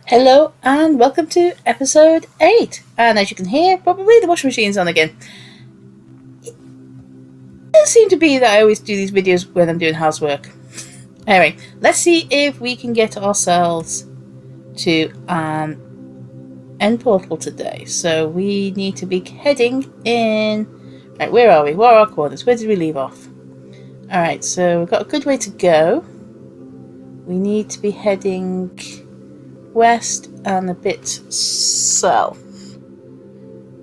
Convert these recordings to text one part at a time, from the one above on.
Hello and welcome to episode 8. And as you can hear, probably the washing machine's on again. It does seem to be that I always do these videos when I'm doing housework. Anyway, let's see if we can get ourselves to an end portal today. So we need to be heading in... Right, where are we? What are our coordinates? Where did we leave off? Alright, so we've got a good way to go. We need to be heading west and a bit south.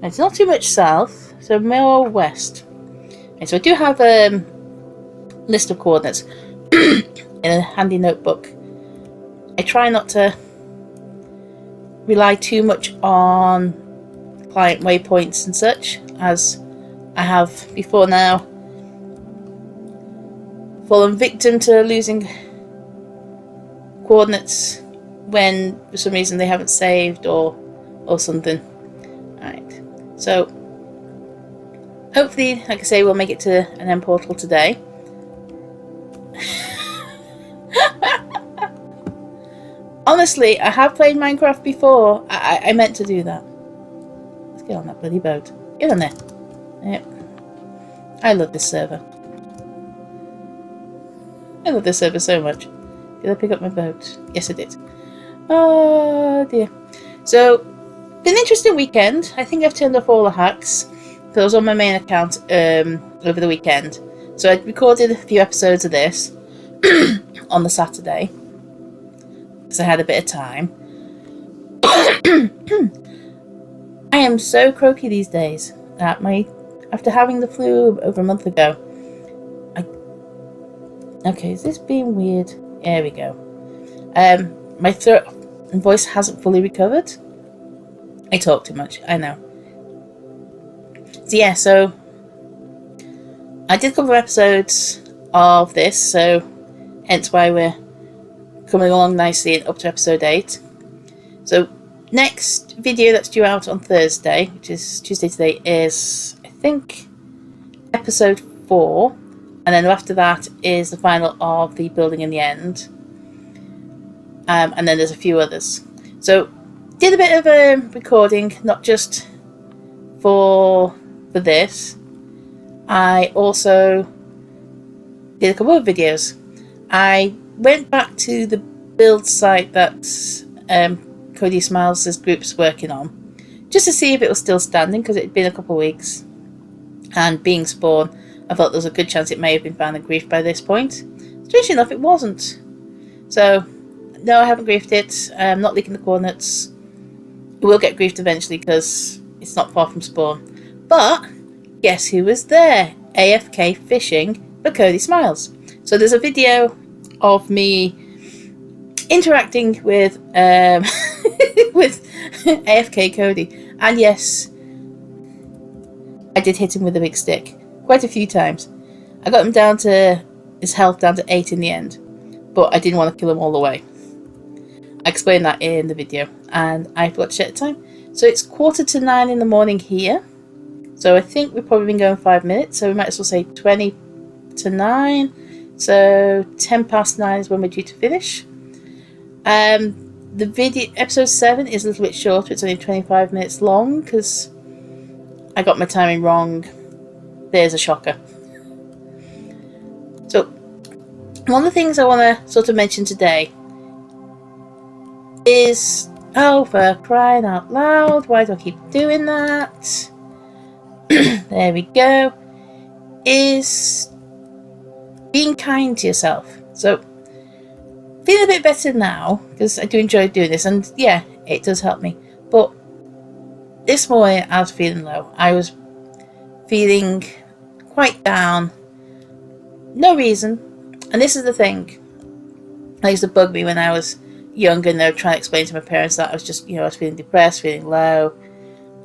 It's not too much south, so more west. Okay, so I do have a list of coordinates in a handy notebook. I try not to rely too much on client waypoints and such, as I have before now fallen victim to losing coordinates when for some reason they haven't saved or something. Alright, so hopefully, like I say, we'll make it to an end portal today. Honestly, I have played Minecraft before. I meant to do that. Let's get on that bloody boat. Get on there. Yep. I love this server. I love this server so much. Did I pick up my boat? Yes, I did. Oh dear. So, been an interesting weekend. I think I've turned off all the hacks because I was on my main account over the weekend. So I recorded a few episodes of this on the Saturday because I had a bit of time. I am so croaky these days. After having the flu over a month ago. Okay, is this being weird? There we go. My throat and voice hasn't fully recovered. I talk too much, I know. So yeah, so I did a couple of episodes of this, so hence why we're coming along nicely and up to episode 8. So next video that's due out on Thursday, which is Tuesday today, is I think episode 4, and then after that is the final of the Building in the End. And then there's a few others. So, did a bit of a recording, not just for this. I also did a couple of videos. I went back to the build site that Cody Smiles' group's working on, just to see if it was still standing, because it had been a couple of weeks. And being Spawn, I thought there was a good chance it may have been found and griefed by this point. Strangely enough, it wasn't. So, no, I haven't griefed it. I'm not leaking the coordinates. It will get griefed eventually because it's not far from Spawn. But guess who was there? AFK fishing for Cody Smiles. So there's a video of me interacting with with AFK Cody, and yes, I did hit him with a big stick quite a few times. I got him down to his health down to 8 in the end, but I didn't want to kill him all the way. I explained that in the video, and I forgot to check the time. So it's 8:45 in the morning here. So I think we've probably been going 5 minutes, so we might as well say 20 to 9. So 10 past 9 is when we're due to finish. The video, episode 7, is a little bit shorter. It's only 25 minutes long, because I got my timing wrong. There's a shocker. So, one of the things I want to sort of mention today is, oh, for crying out loud, why do I keep doing that? There we go. Is being kind to yourself. So, feeling a bit better now, because I do enjoy doing this, and yeah, it does help me. But this morning I was feeling low. I was feeling quite down. No reason. And this is the thing. It used to bug me when I was younger, and they were trying to explain to my parents that I was just, I was feeling depressed, feeling low.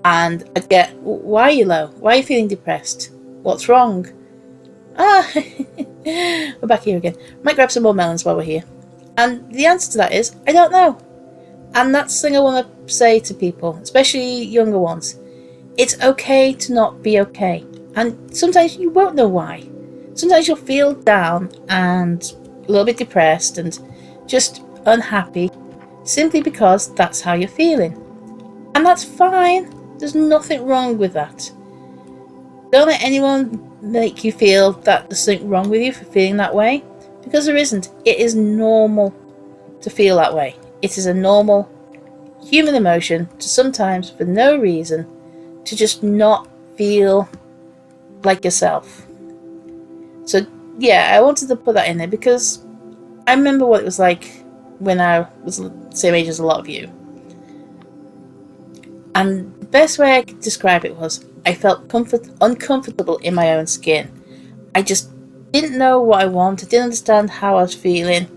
And I'd get, why are you low? Why are you feeling depressed? What's wrong? We're back here again. Might grab some more melons while we're here. And the answer to that is, I don't know. And that's the thing I want to say to people, especially younger ones. It's okay to not be okay. And sometimes you won't know why. Sometimes you'll feel down and a little bit depressed and just unhappy. simply because that's how you're feeling. And that's fine. There's nothing wrong with that. Don't let anyone make you feel that there's something wrong with you for feeling that way, because there isn't. It is normal to feel that way. It is a normal human emotion to sometimes, for no reason, to just not feel like yourself. So yeah, I wanted to put that in there because I remember what it was like when I was the same age as a lot of you. And the best way I could describe it was I felt uncomfortable in my own skin. I just didn't know what I wanted, didn't understand how I was feeling.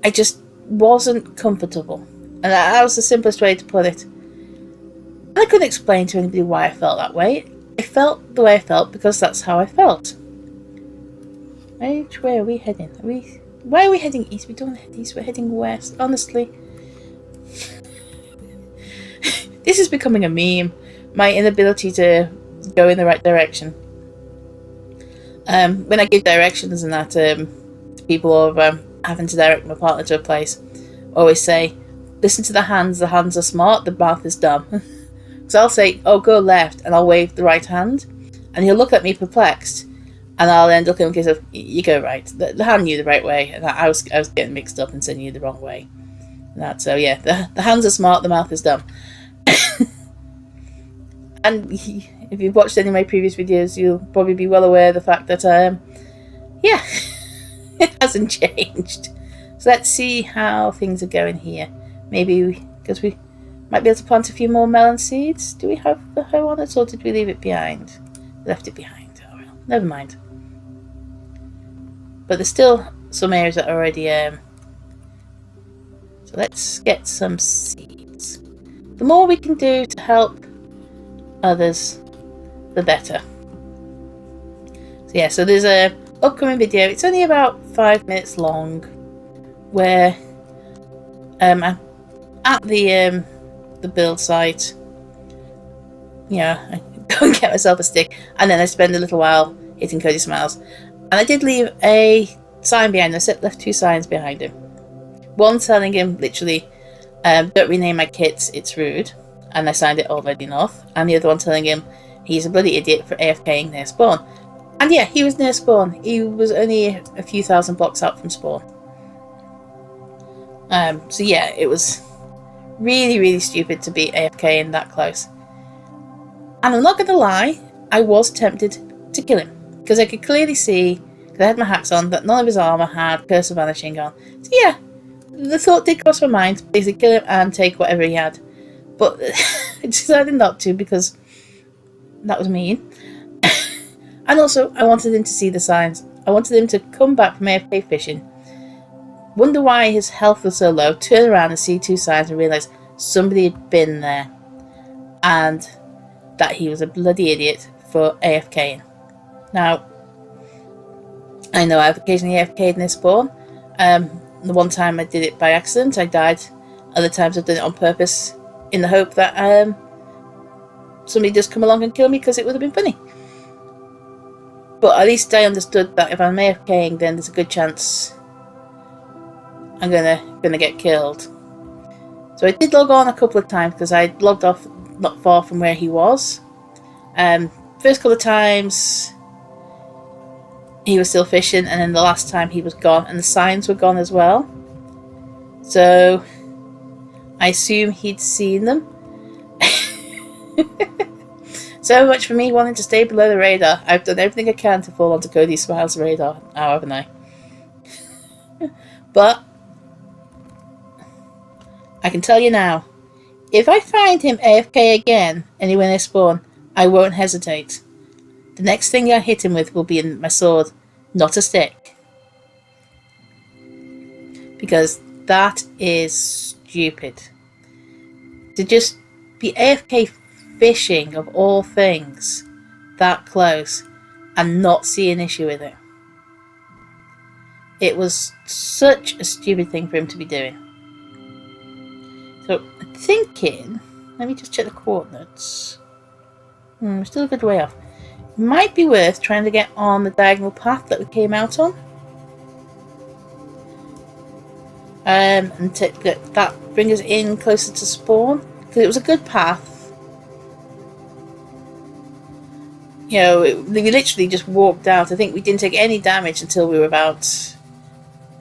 I just wasn't comfortable. And that was the simplest way to put it. And I couldn't explain to anybody why I felt that way. I felt the way I felt because that's how I felt. Which way are we heading? Why are we heading east? We don't head east, we're heading west. Honestly. This is becoming a meme. My inability to go in the right direction. When I give directions and that to people, or having to direct my partner to a place, I always say, listen to the hands are smart, the mouth is dumb. So I'll say, oh, go left, and I'll wave the right hand, and he'll look at me perplexed, and I'll end up in case of, you go right. The hand knew the right way, and I was getting mixed up and sending you the wrong way. And that, so yeah, the hands are smart, the mouth is dumb. And if you've watched any of my previous videos, you'll probably be well aware of the fact that, yeah, it hasn't changed. So let's see how things are going here. Maybe, because we might be able to plant a few more melon seeds. Do we have the hoe on it, or did we leave it behind? We left it behind. Oh well, never mind. But there's still some areas that are already, so let's get some seeds. The more we can do to help others, the better. So yeah, so there's a upcoming video. It's only about 5 minutes long, where I'm at the build site. You know, I go and get myself a stick, and then I spend a little while hitting Cody Smiles. And I did leave a sign behind him. I left 2 signs behind him. One telling him literally, don't rename my kits, it's rude. And I signed it already north. And the other one telling him he's a bloody idiot for AFKing near spawn. And yeah, he was near spawn. He was only a few thousand blocks out from spawn. So yeah, it was really, really stupid to be AFKing that close. And I'm not going to lie, I was tempted to kill him. Because I could clearly see, because I had my hacks on, that none of his armour had Curse of Vanishing on. So yeah, the thought did cross my mind, basically kill him and take whatever he had. But I decided not to, because that was mean. And also, I wanted him to see the signs. I wanted him to come back from AFK fishing, wonder why his health was so low, turn around and see 2 signs and realise somebody had been there, and that he was a bloody idiot for AFKing. Now, I know I've occasionally AFK'd near spawn. The one time I did it by accident, I died. Other times I've done it on purpose, in the hope that somebody does come along and kill me, because it would have been funny. But at least I understood that if I'm AFKing, then there's a good chance I'm gonna get killed. So I did log on a couple of times, because I logged off not far from where he was. First couple of times he was still fishing, and then the last time he was gone, and the signs were gone as well. So I assume he'd seen them. So much for me wanting to stay below the radar. I've done everything I can to fall onto Cody Smiles' radar now, haven't I? But I can tell you now, if I find him AFK again anywhere near spawn, I won't hesitate. The next thing I hit him with will be my sword, not a stick. Because that is stupid. To just be AFK fishing, of all things, that close, and not see an issue with it. It was such a stupid thing for him to be doing. So, I'm thinking, let me just check the coordinates. We're still a good way off. Might be worth trying to get on the diagonal path that we came out on. and that bring us in closer to spawn, because it was a good path. You know, we literally just walked out. I think we didn't take any damage until we were about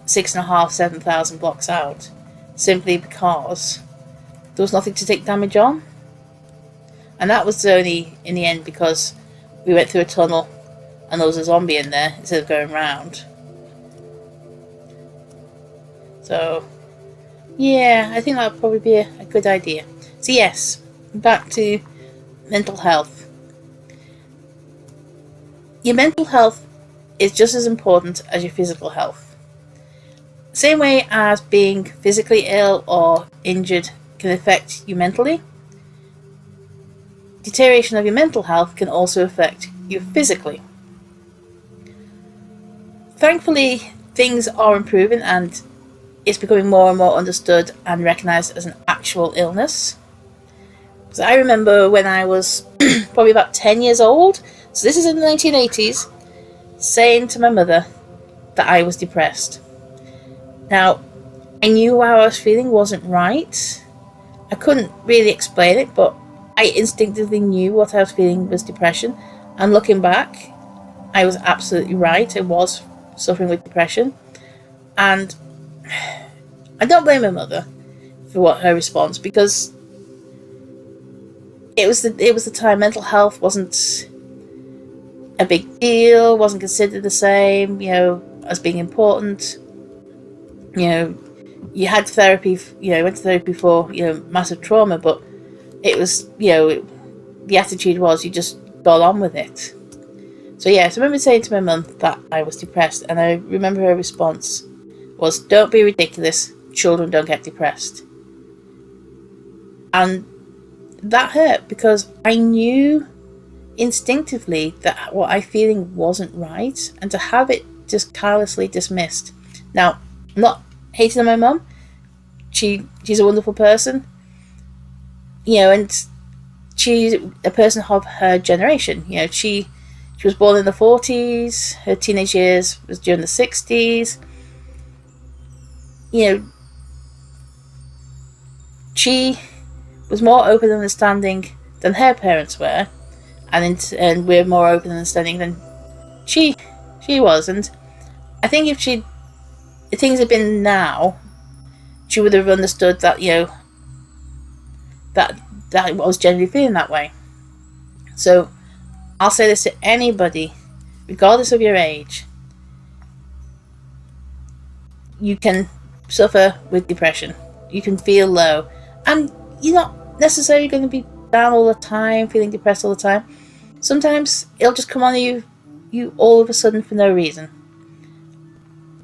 6,500, 7,000 blocks out, simply because there was nothing to take damage on. And that was only in the end because we went through a tunnel and there was a zombie in there instead of going round. So yeah, I think that would probably be a good idea. So yes, back to mental health. Your mental health is just as important as your physical health. Same way as being physically ill or injured can affect you mentally, deterioration of your mental health can also affect you physically. Thankfully, things are improving and it's becoming more and more understood and recognised as an actual illness. So I remember when I was probably about 10 years old, so this is in the 1980s, saying to my mother that I was depressed. Now, I knew how I was feeling wasn't right. I couldn't really explain it, but I instinctively knew what I was feeling was depression. And looking back, I was absolutely right. I was suffering with depression. And I don't blame my mother for what her response, because it was the time mental health wasn't a big deal, wasn't considered the same, as being important. You had therapy, went to therapy for, massive trauma, but it was, the attitude was you just got on with it. So yes, I remember saying to my mum that I was depressed, and I remember her response was, "Don't be ridiculous, children don't get depressed." And that hurt, because I knew instinctively that what I feeling wasn't right, and to have it just carelessly dismissed. Now, I'm not hating on my mum. She's a wonderful person, and she's a person of her generation. She was born in the 40s. Her teenage years was during the 60s. She was more open and understanding than her parents were, and we're more open and understanding than she was. And I think if things had been now, she would have understood that that I was generally feeling that way. So I'll say this to anybody, regardless of your age: you can suffer with depression. You can feel low, and you're not necessarily going to be down all the time, feeling depressed all the time. Sometimes it'll just come on you all of a sudden for no reason.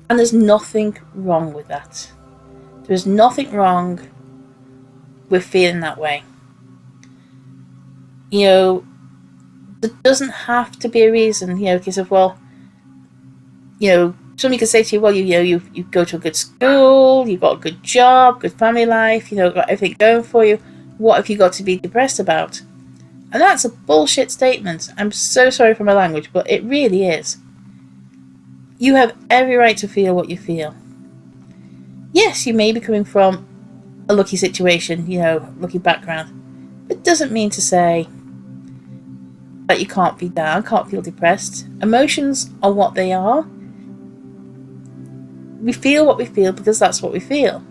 And there's nothing wrong with that. There's nothing wrong with feeling that way. There doesn't have to be a reason, because of, somebody could say to you, well, you go to a good school, you've got a good job, good family life, got everything going for you. What have you got to be depressed about? And that's a bullshit statement. I'm so sorry for my language, but it really is. You have every right to feel what you feel. Yes, you may be coming from a lucky situation, lucky background, but it doesn't mean to say that you can't be down, can't feel depressed. Emotions are what they are. We feel what we feel because that's what we feel.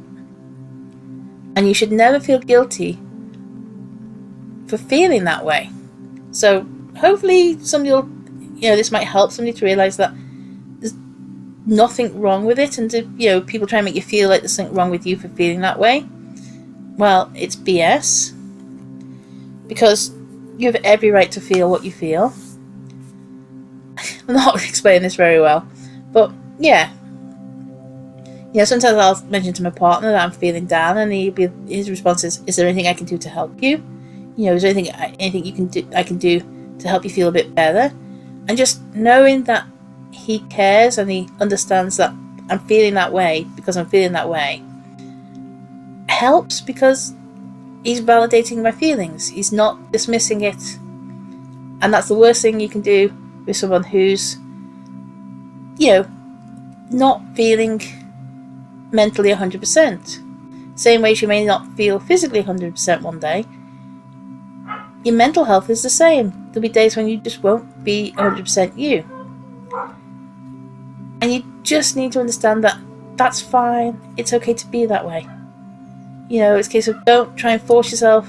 And you should never feel guilty for feeling that way. So hopefully somebody will, this might help somebody to realise that there's nothing wrong with it, and to, people try and make you feel like there's something wrong with you for feeling that way. Well, it's BS, because you have every right to feel what you feel. I'm not explaining this very well, but yeah. Sometimes I'll mention to my partner that I'm feeling down, and his response is there anything I can do to help you? Is there anything I can do to help you feel a bit better? And just knowing that he cares and he understands that I'm feeling that way because I'm feeling that way helps, because he's validating my feelings. He's not dismissing it. And that's the worst thing you can do with someone who's, not feeling mentally 100%. Same way as you may not feel physically 100% one day, your mental health is the same. There'll be days when you just won't be 100% you. And you just need to understand that that's fine. It's okay to be that way. You know, it's a case of don't try and force yourself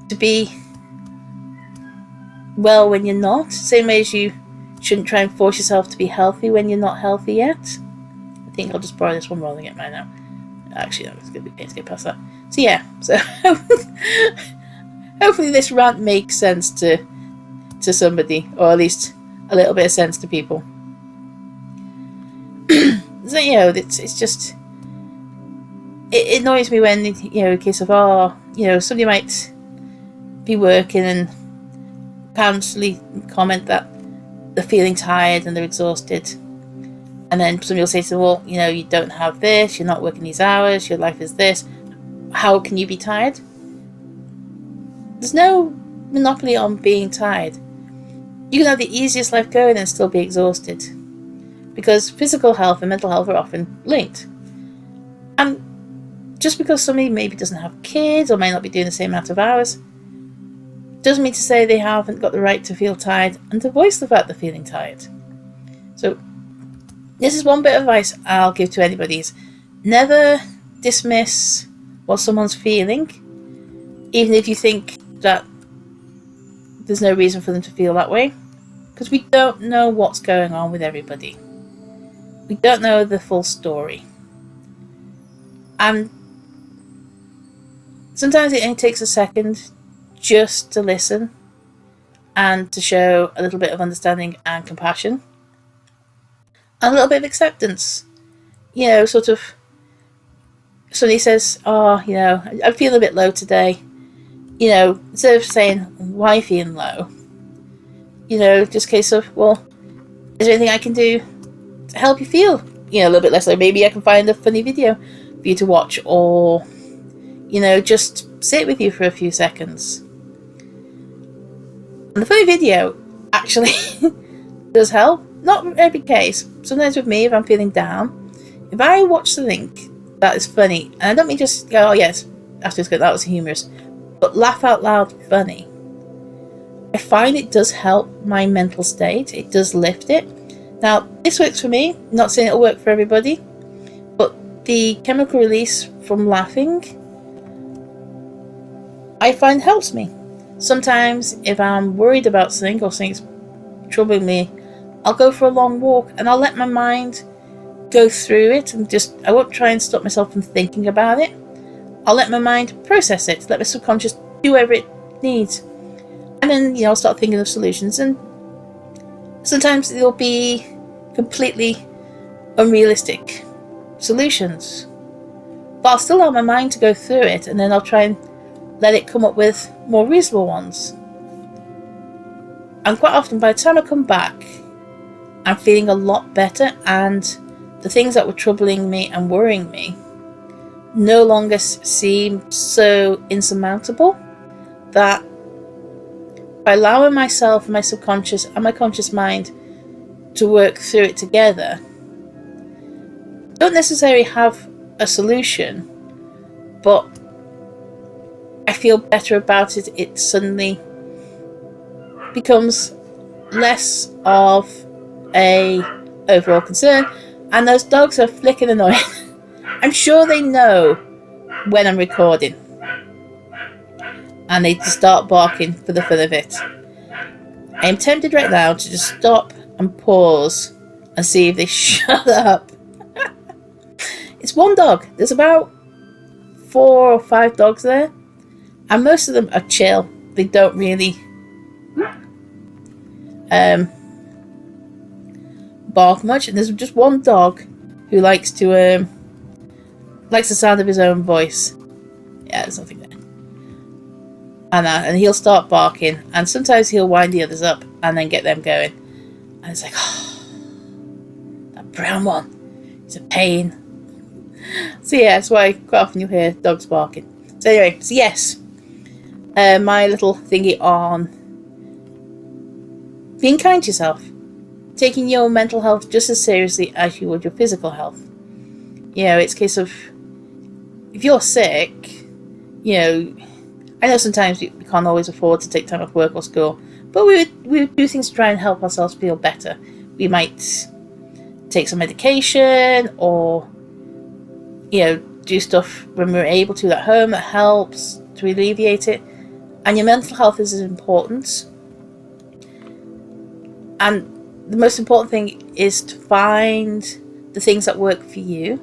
to be well when you're not. Same way as you shouldn't try and force yourself to be healthy when you're not healthy yet. I think I'll just borrow this one rather than get mine out. Actually, no, it's going to be pain to get past that. So yeah, so hopefully this rant makes sense to somebody, or at least a little bit of sense to people. So, you know, it's just, it annoys me when, you know, in case of, somebody might be working and constantly comment that they're feeling tired and they're exhausted, and then somebody will say to them, well, you know, you don't have this, you're not working these hours, your life is this, how can you be tired? There's no monopoly on being tired. You can have the easiest life going and still be exhausted, because physical health and mental health are often linked. And just because somebody maybe doesn't have kids or may not be doing the same amount of hours doesn't mean to say they haven't got the right to feel tired and to voice the fact they're feeling tired. So this is one bit of advice I'll give to anybody, is never dismiss what someone's feeling, even if you think that there's no reason for them to feel that way, because we don't know what's going on with everybody. We don't know the full story. And sometimes it only takes a second just to listen and to show a little bit of understanding and compassion and a little bit of acceptance. You know, sort of, somebody says, oh, you know, I'm feeling a bit low today. You know, instead of saying, why are you feeling low? You know, just a case of, well, is there anything I can do to help you feel, you know, a little bit less low? Maybe I can find a funny video for you to watch, or, you know, just sit with you for a few seconds. And the funny video actually does help. Not every case. Sometimes with me, if I'm feeling down, if I watch something that is funny, and I don't mean just go, oh yes, afterwards go, that was humorous, but laugh out loud funny, I find it does help my mental state. It does lift it. Now, this works for me. I'm not saying it'll work for everybody, but the chemical release from laughing, I find helps me. Sometimes if I'm worried about something or something's troubling me, I'll go for a long walk and I'll let my mind go through it, and I won't try and stop myself from thinking about it. I'll let my mind process it, let my subconscious do whatever it needs. And then, you know, I'll start thinking of solutions, and sometimes they'll be completely unrealistic solutions. But I'll still allow my mind to go through it, and then I'll try and let it come up with more reasonable ones. And quite often, by the time I come back, I'm feeling a lot better, and the things that were troubling me and worrying me no longer seem so insurmountable, that by allowing myself and my subconscious and my conscious mind to work through it together, don't necessarily have a solution, but I feel better about it. It suddenly becomes less of a overall concern. And those dogs are flicking annoying. I'm sure they know when I'm recording, and they just start barking for the fun of it. I am tempted right now to just stop and pause and see if they shut up. It's one dog. There's about 4 or 5 dogs there, and most of them are chill. They don't really bark much, and there's just one dog who likes the sound of his own voice. Yeah, there's nothing there. And he'll start barking, and sometimes he'll wind the others up and then get them going. And it's like, oh, that brown one, it's a pain. So yeah, that's why quite often you'll hear dogs barking. So anyway, so yes, my little thingy on being kind to yourself, taking your mental health just as seriously as you would your physical health. You know, it's a case of, if you're sick, you know, I know sometimes we can't always afford to take time off work or school, but we would do things to try and help ourselves feel better. We might take some medication, or, you know, do stuff when we're able to at home that helps to alleviate it. And your mental health is important. And the most important thing is to find the things that work for you.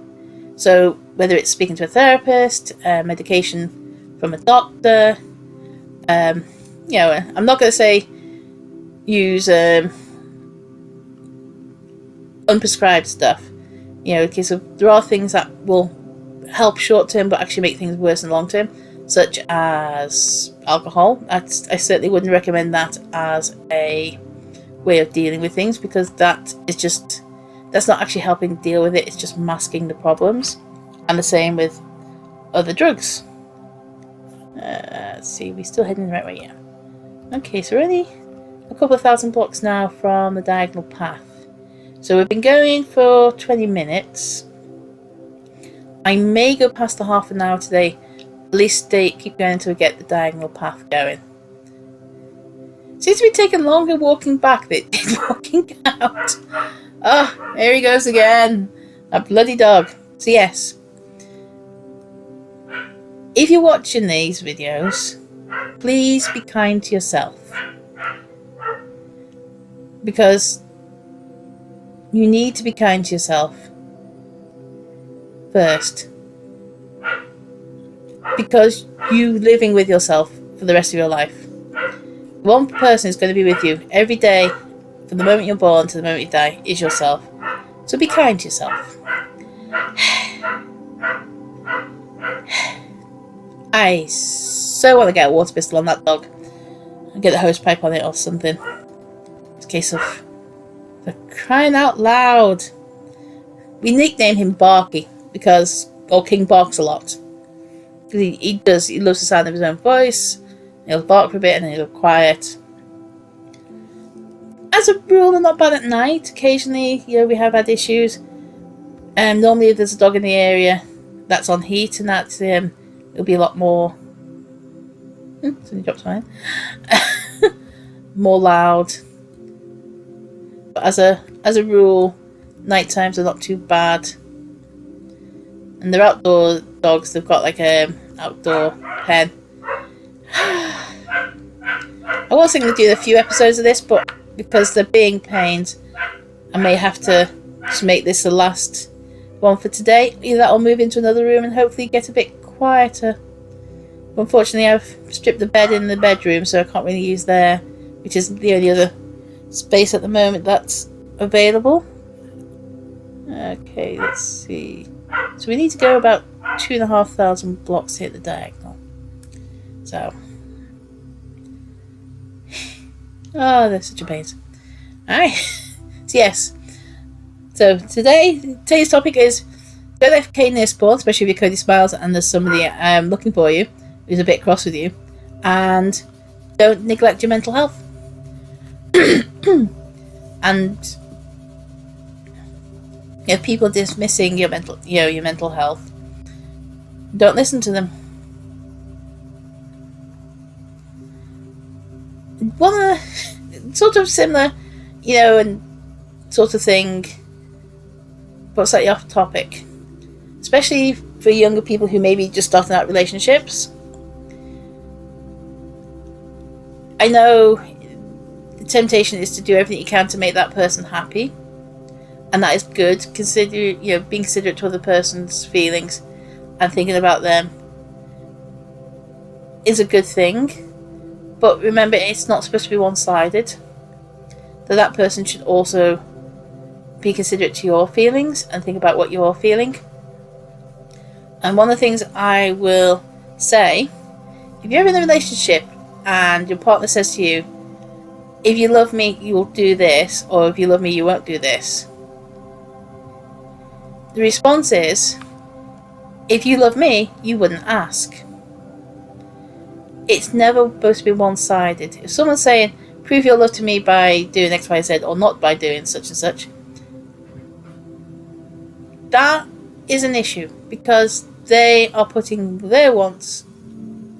So whether it's speaking to a therapist, medication from a doctor, you know, I'm not going to say use unprescribed stuff. You know, because there are things that will help short term but actually make things worse in the long term, such as alcohol. I certainly wouldn't recommend that as a way of dealing with things, because that's not actually helping deal with it, it's just masking the problems. And the same with other drugs. Let's see, we're still heading the right way, yeah. Okay, so we're only a couple of thousand blocks now from the diagonal path. So we've been going for 20 minutes. I may go past the half an hour today. At least keep going until we get the diagonal path going. Seems to be taking longer walking back than walking out. Oh, here he goes again. A bloody dog. So yes, if you're watching these videos, please be kind to yourself. Because you need to be kind to yourself first. Because you're living with yourself for the rest of your life. One person is going to be with you every day, from the moment you're born to the moment you die, is yourself. So be kind to yourself. I so want to get a water pistol on that dog and get the hose pipe on it or something. It's a case of, for crying out loud. We nickname him Barky because old King barks a lot. He loves the sound of his own voice. He'll bark for a bit and then he'll go quiet. As a rule, they're not bad at night. Occasionally, you know, we have had issues. Normally, if there's a dog in the area that's on heat and that's it'll be a lot more. Somebody dropped mine. More loud. But as a rule, night times are not too bad. And they're outdoor dogs. They've got like a outdoor pen. I was thinking to do a few episodes of this, but because they're being pains, I may have to just make this the last one for today. Either that or move into another room and hopefully get a bit quieter. Unfortunately, I've stripped the bed in the bedroom, so I can't really use there, which is the only other space at the moment that's available. Okay, let's see. So we need to go about 2,500 blocks to hit the diagonal. So, oh, they're such a pain. Alright, so yes. So today's topic is, don't FK near spawn, especially if your Cody smiles and there's somebody looking for you who's a bit cross with you, and don't neglect your mental health. And if people are dismissing your mental health, don't listen to them. One of the, sort of similar, and sort of thing, but slightly off topic, especially for younger people who may be just starting out relationships. I know the temptation is to do everything you can to make that person happy, and that is good. Being considerate to other person's feelings and thinking about them is a good thing. But remember, it's not supposed to be one-sided. That person should also be considerate to your feelings and think about what you're feeling. And one of the things I will say, if you're in a relationship and your partner says to you, if you love me, you'll do this, or if you love me, you won't do this. The response is, if you love me, you wouldn't ask. It's never supposed to be one-sided. If someone's saying, prove your love to me by doing X, Y, Z, or not by doing such and such, that is an issue because they are putting their wants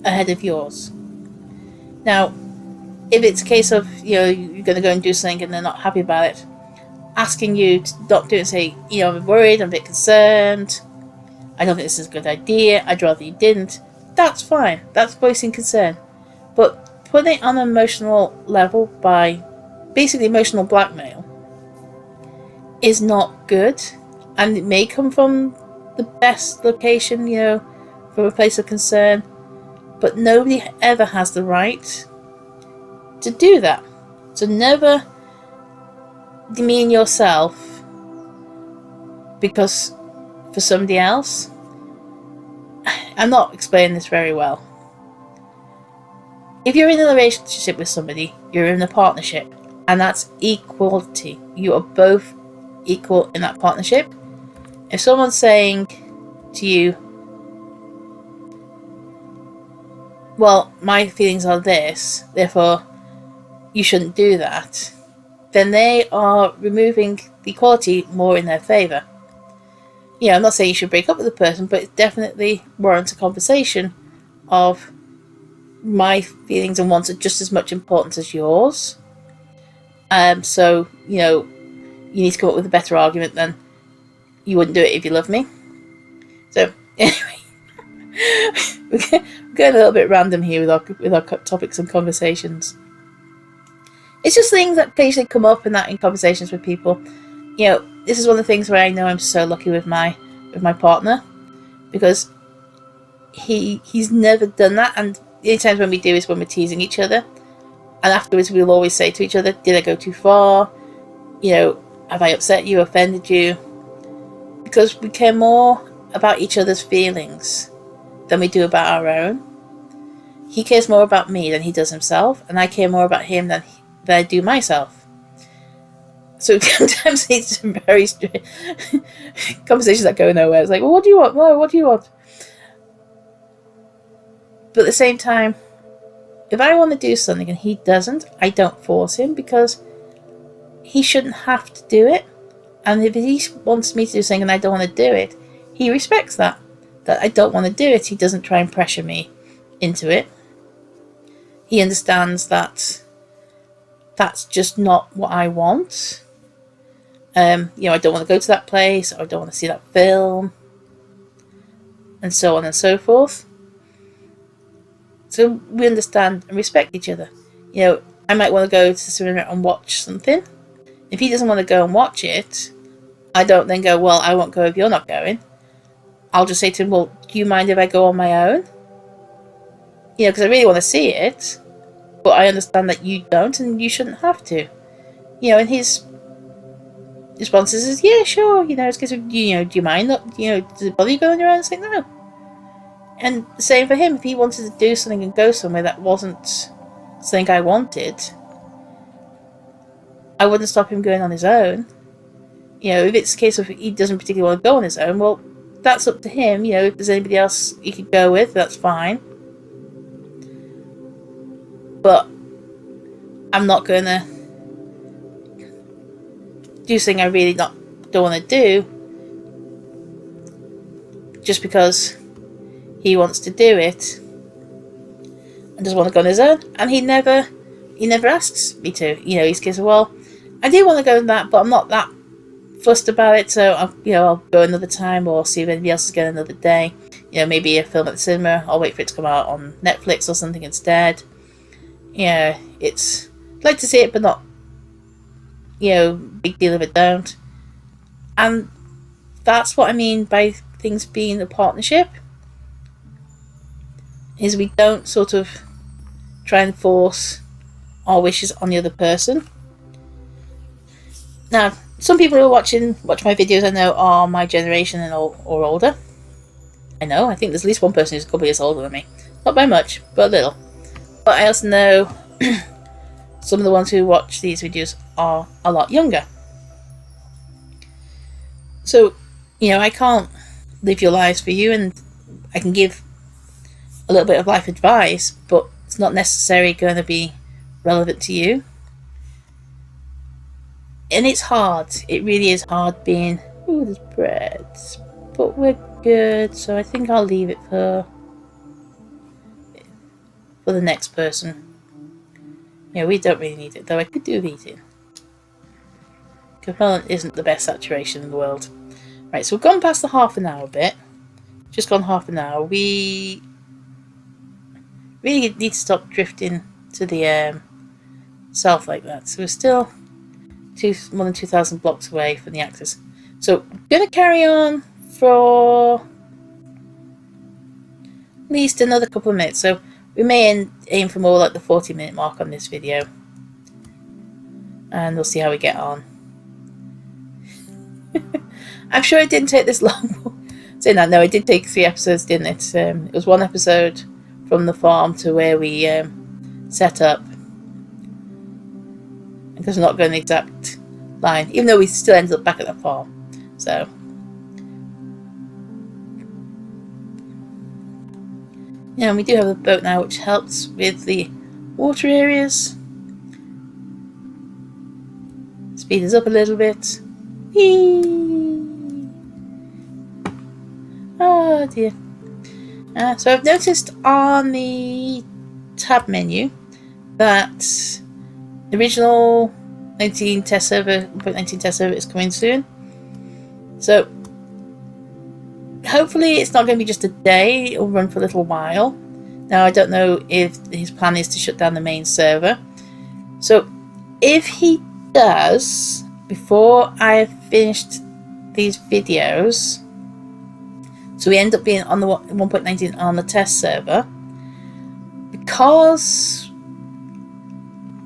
ahead of yours. Now, if it's a case of, you're going to go and do something and they're not happy about it, asking you to not do it and say, I'm worried, I'm a bit concerned, I don't think this is a good idea, I'd rather you didn't, that's fine. That's voicing concern. But putting it on an emotional level by basically emotional blackmail is not good. And it may come from the best location, from a place of concern, but nobody ever has the right to do that. So never demean yourself because for somebody else. I'm not explaining this very well. If you're in a relationship with somebody, you're in a partnership, and that's equality. You are both equal in that partnership. If someone's saying to you, well, my feelings are this, therefore you shouldn't do that, then they are removing the equality more in their favour. I'm not saying you should break up with the person, but it definitely warrants a conversation of my feelings and wants are just as much important as yours. So, you need to come up with a better argument than you wouldn't do it if you loved me. So, anyway, we're going a little bit random here with our topics and conversations. It's just things that occasionally come up in conversations with people. This is one of the things where I know I'm so lucky with my partner, because he's never done that, and the only times when we do is when we're teasing each other, and afterwards we'll always say to each other, did I go too far? Have I upset you, offended you? Because we care more about each other's feelings than we do about our own. He cares more about me than he does himself, and I care more about him than I do myself. So sometimes it's very strange conversations that go nowhere. It's like, well, what do you want? Well, what do you want? But at the same time, if I want to do something and he doesn't, I don't force him, because he shouldn't have to do it. And if he wants me to do something and I don't want to do it, he respects that I don't want to do it. He doesn't try and pressure me into it. He understands that that's just not what I want. I don't want to go to that place, or I don't want to see that film, and so on and so forth. So we understand and respect each other. I might want to go to the cinema and watch something. If he doesn't want to go and watch it, I don't then go, well, I won't go if you're not going. I'll just say to him, well, do you mind if I go on my own? Because I really want to see it, but I understand that you don't, and you shouldn't have to. And his response is, yeah, sure, it's because of, do you mind not, does it bother you going on your own? It's like, no. And same for him, if he wanted to do something and go somewhere that wasn't something I wanted, I wouldn't stop him going on his own. If it's a case of he doesn't particularly want to go on his own, well, that's up to him. If there's anybody else he could go with, that's fine. But I'm not going to do something I really don't want to do just because he wants to do it and doesn't want to go on his own. And he never asks me to. He's case of, well, I do want to go on that, but I'm not that fussed about it, so I'll go another time, or see if anybody else is going another day. Maybe a film at the cinema, I'll wait for it to come out on Netflix or something instead. I'd like to see it, but not big deal if I don't. And that's what I mean by things being a partnership, is we don't sort of try and force our wishes on the other person. Now, some people who watch my videos I know are my generation or older. I think there's at least one person who's a couple years older than me. Not by much, but a little. But I also know some of the ones who watch these videos are a lot younger. So, I can't live your lives for you, and I can give a little bit of life advice, but it's not necessarily going to be relevant to you. And it's hard. It really is hard being... Ooh, there's bread. but we're good. So I think I'll leave it for the next person. Yeah, we don't really need it, though I could do eating. Propellant isn't the best saturation in the world. Right, so we've gone past the half an hour bit. Just gone half an hour. We really need to stop drifting to the south like that. So we're still more than 2,000 blocks away from the axis. So I'm going to carry on for at least another couple of minutes. So we may aim for more like the 40-minute mark on this video. And we'll see how we get on. I'm sure it didn't take this long. Saying that, no, it did take 3 episodes, didn't it? It was 1 episode from the farm to where we set up. Because we're not going the exact line, even though we still ended up back at the farm. So, yeah, and we do have a boat now, which helps with the water areas. Speed us up a little bit. Whee! Oh dear. So I've noticed on the tab menu that the original 1.19 test server is coming soon. So hopefully it's not going to be just a day, it'll run for a little while. Now I don't know if his plan is to shut down the main server. So if he does, before I have finished these videos, so we end up being on the 1.19 on the test server, because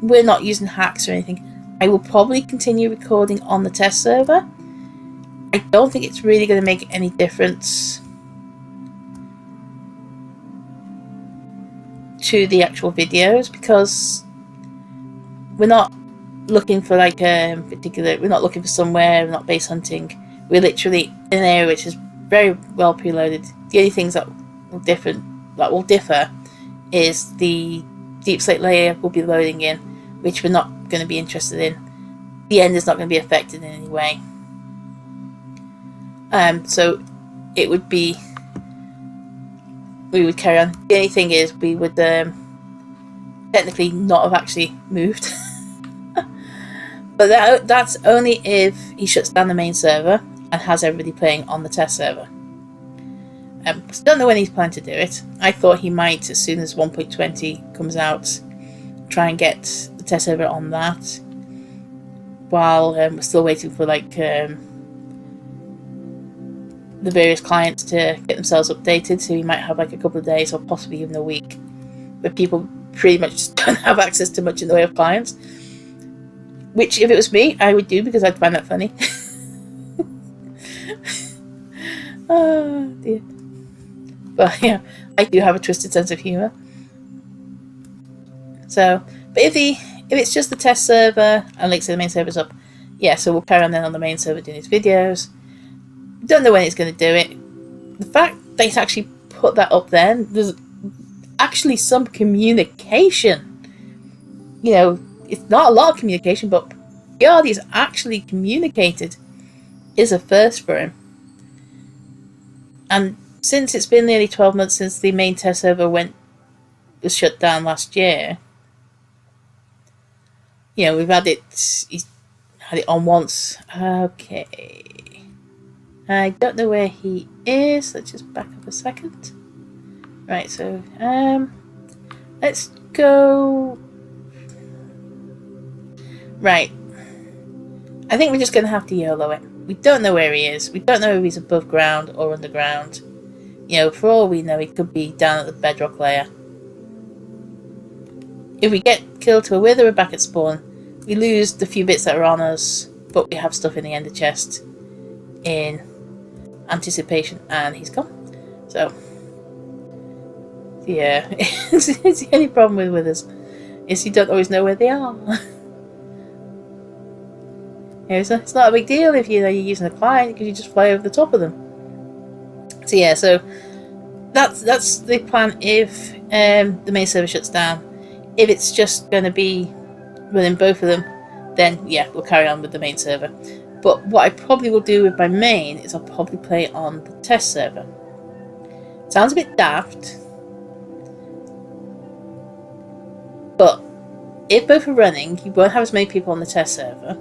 we're not using hacks or anything, I will probably continue recording on the test server. I don't think it's really going to make any difference to the actual videos, because we're not looking for like a particular, we're not looking for somewhere, we're not base hunting. We're literally in an area which is very well preloaded. The only things that will differ is the deep slate layer will be loading in, which we're not going to be interested in. The end is not going to be affected in any way. So it would be, we would carry on. The only thing is we would technically not have actually moved. But that's only if he shuts down the main server and has everybody playing on the test server. Don't know when he's planning to do it. I thought he might, as soon as 1.20 comes out, try and get the test server on that, while we're still waiting for like the various clients to get themselves updated. So he might have like a couple of days or possibly even a week where people pretty much just don't have access to much in the way of clients. Which, if it was me, I would do, because I'd find that funny. Oh dear. But yeah, I do have a twisted sense of humour. So, but if it's just the test server and links to the main server's up, yeah, so we'll carry on then on the main server doing these videos. Don't know when it's going to do it. The fact that it's actually put that up then, there's actually some communication. You know, it's not a lot of communication, but God, he's actually communicated, is a first for him. And since it's been nearly 12 months since the main test server was shut down last year, you know, he's had it on once. Okay. I don't know where he is. Let's just back up a second. Right, so let's go. Right. I think we're just going to have to YOLO it. We don't know where he is. We don't know if he's above ground or underground. You know, for all we know, he could be down at the bedrock layer. If we get killed to a wither, we're back at spawn. We lose the few bits that are on us, but we have stuff in the ender chest in anticipation, and he's gone. So, yeah, it's the only problem with withers is you don't always know where they are. You know, it's not a big deal if you're using a client, because you just fly over the top of them. So yeah, so that's the plan if the main server shuts down. If it's just going to be running both of them, then yeah, we'll carry on with the main server. But what I probably will do with my main is I'll probably play it on the test server. Sounds a bit daft, but if both are running, you won't have as many people on the test server.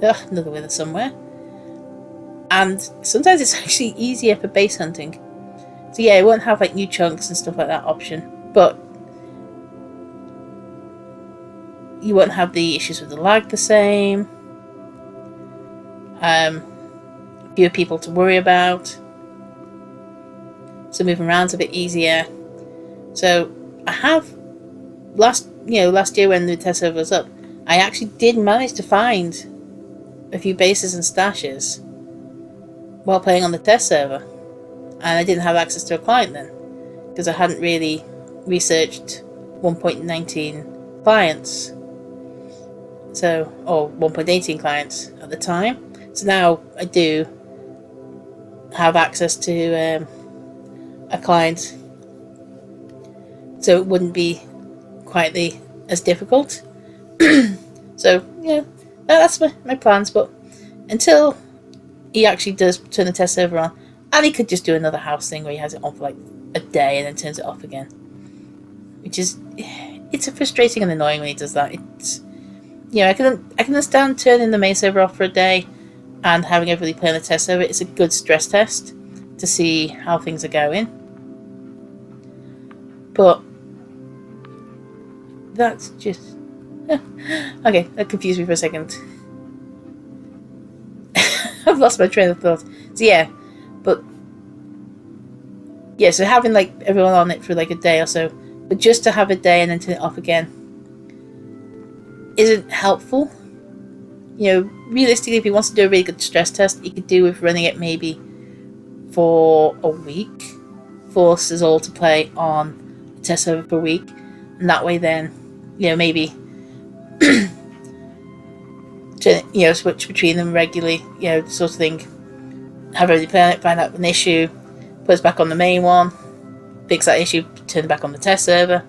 Ugh, another wither somewhere. And sometimes it's actually easier for base hunting. So yeah, it won't have like new chunks and stuff like that option, but you won't have the issues with the lag the same. Fewer people to worry about. So moving around's a bit easier. So I have last year when the test server was up, I actually did manage to find a few bases and stashes while playing on the test server, and I didn't have access to a client then because I hadn't really researched 1.19 clients, or 1.18 clients at the time. So now I do have access to a client, so it wouldn't be quite as difficult. So yeah, that's my plans. But until he actually does turn the test server on, and he could just do another house thing where he has it on for like a day and then turns it off again, which is, it's frustrating and annoying when he does that. It's, I can understand turning the main server off for a day and having everybody play on the test server. It's a good stress test to see how things are going, but that's just okay, that confused me for a second. I've lost my train of thought. So yeah, so having like everyone on it for like a day or so, but just to have a day and then turn it off again isn't helpful. Realistically, if he wants to do a really good stress test, he could do with running it maybe for a week, force us all to play on the test server for a week, and that way then, maybe to, switch between them regularly, sort of thing. Have everybody play on it, find out an issue, put us back on the main one, fix that issue, turn it back on the test server.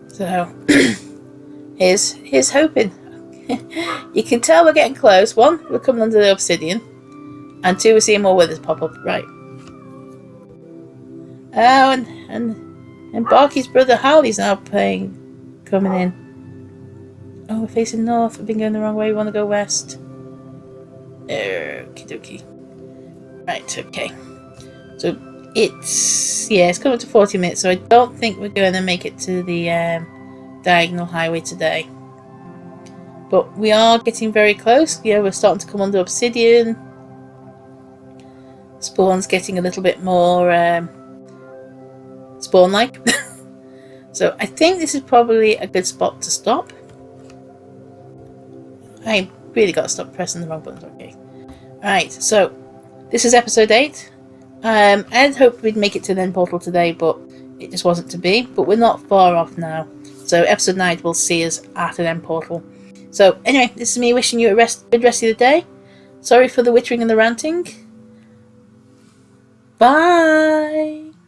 So here's hoping. You can tell we're getting close. 1, we're coming under the obsidian, and 2, we're seeing more withers pop up. Right. Oh, and Barky's brother Harley's now coming in. Oh, we're facing north. We've been going the wrong way. We want to go west. Okie dokie. Right, okay. So it's coming up to 40 minutes, so I don't think we're going to make it to the diagonal highway today. But we are getting very close. We're starting to come under obsidian. Spawn's getting a little bit more spawn-like. So I think this is probably a good spot to stop. I really got to stop pressing the wrong buttons. Okay. Alright, so this is episode 8. I had hoped we'd make it to the end portal today, but it just wasn't to be. But we're not far off now. So episode 9 will see us at an end portal. So anyway, this is me wishing you a good rest of the day. Sorry for the wittering and the ranting. Bye!